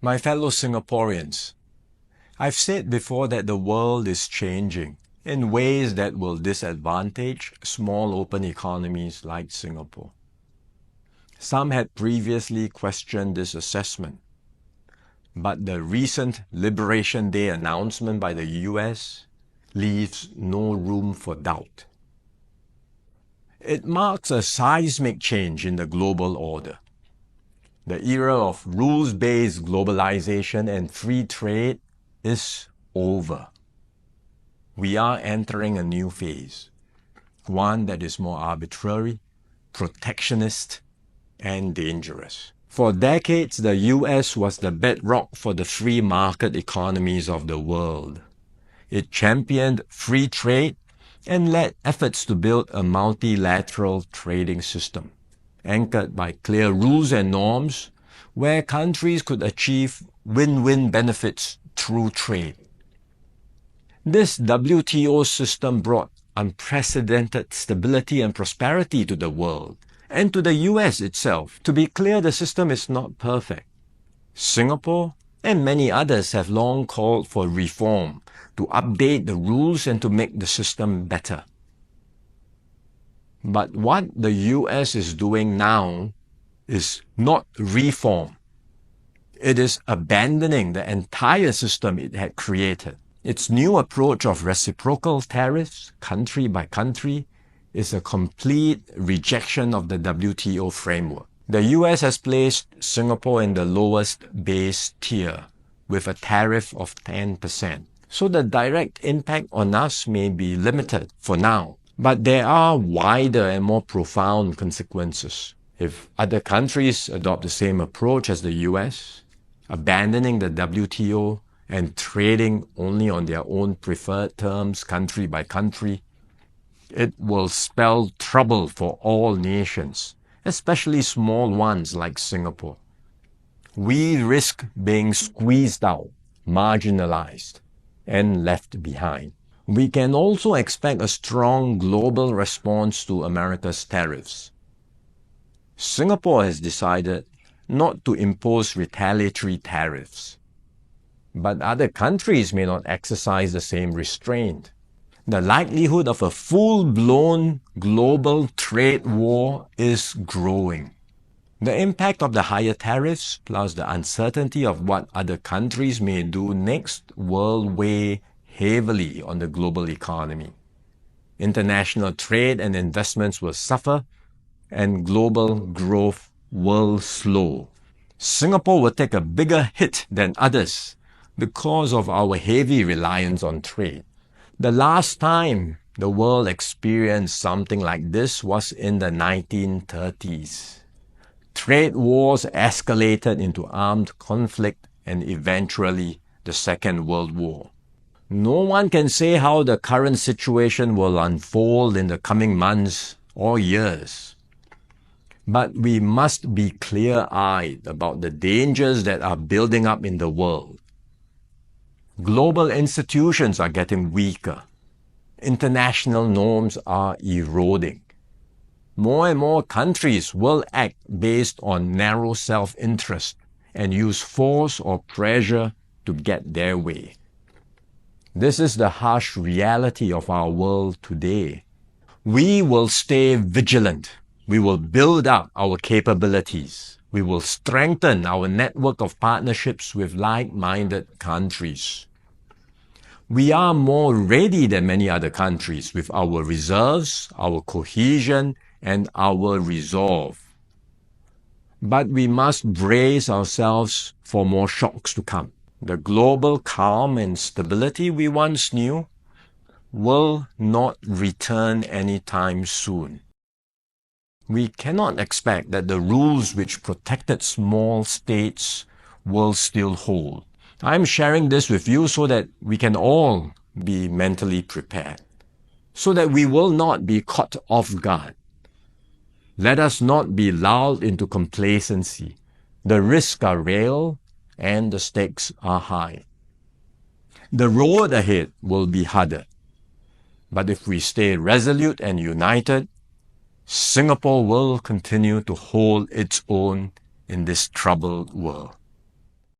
My fellow Singaporeans, I've said before that the world is changing in ways that will disadvantage small open economies like Singapore. Some had previously questioned this assessment, but the recent Liberation Day announcement by the US leaves no room for doubt. It marks a seismic change in the global order. The era of rules-based globalization and free trade is over. We are entering a new phase, one that is more arbitrary, protectionist, and dangerous. For decades, the US was the bedrock for the free market economies of the world. It championed free trade and led efforts to build a multilateral trading system, anchored by clear rules and norms, where countries could achieve win-win benefits through trade. This WTO system brought unprecedented stability and prosperity to the world, and to the US itself. To be clear, the system is not perfect. Singapore and many others have long called for reform, to update the rules and to make the system better. But what the US is doing now is not reform. It is abandoning the entire system it had created. Its new approach of reciprocal tariffs, country by country, is a complete rejection of the WTO framework. The US has placed Singapore in the lowest base tier with a tariff of 10%. So the direct impact on us may be limited for now, but there are wider and more profound consequences. If other countries adopt the same approach as the US, abandoning the WTO and trading only on their own preferred terms, country by country, it will spell trouble for all nations, especially small ones like Singapore. We risk being squeezed out, marginalized, and left behind. We can also expect a strong global response to America's tariffs. Singapore has decided not to impose retaliatory tariffs, but other countries may not exercise the same restraint. The likelihood of a full-blown global trade war is growing. The impact of the higher tariffs, plus the uncertainty of what other countries may do next, will weigh heavily on the global economy. International trade and investments will suffer, and global growth will slow. Singapore will take a bigger hit than others because of our heavy reliance on trade. The last time the world experienced something like this was in the 1930s. Trade wars escalated into armed conflict and eventually the Second World War. No one can say how the current situation will unfold in the coming months or years. But we must be clear-eyed about the dangers that are building up in the world. Global institutions are getting weaker. International norms are eroding. More and more countries will act based on narrow self-interest and use force or pressure to get their way. This is the harsh reality of our world today. We will stay vigilant. We will build up our capabilities. We will strengthen our network of partnerships with like-minded countries. We are more ready than many other countries with our reserves, our cohesion, and our resolve. But we must brace ourselves for more shocks to come. The global calm and stability we once knew will not return anytime soon. We cannot expect that the rules which protected small states will still hold. I'm sharing this with you so that we can all be mentally prepared, so that we will not be caught off guard. Let us not be lulled into complacency. The risks are real and the stakes are high. The road ahead will be harder. But if we stay resolute and united, Singapore will continue to hold its own in this troubled world.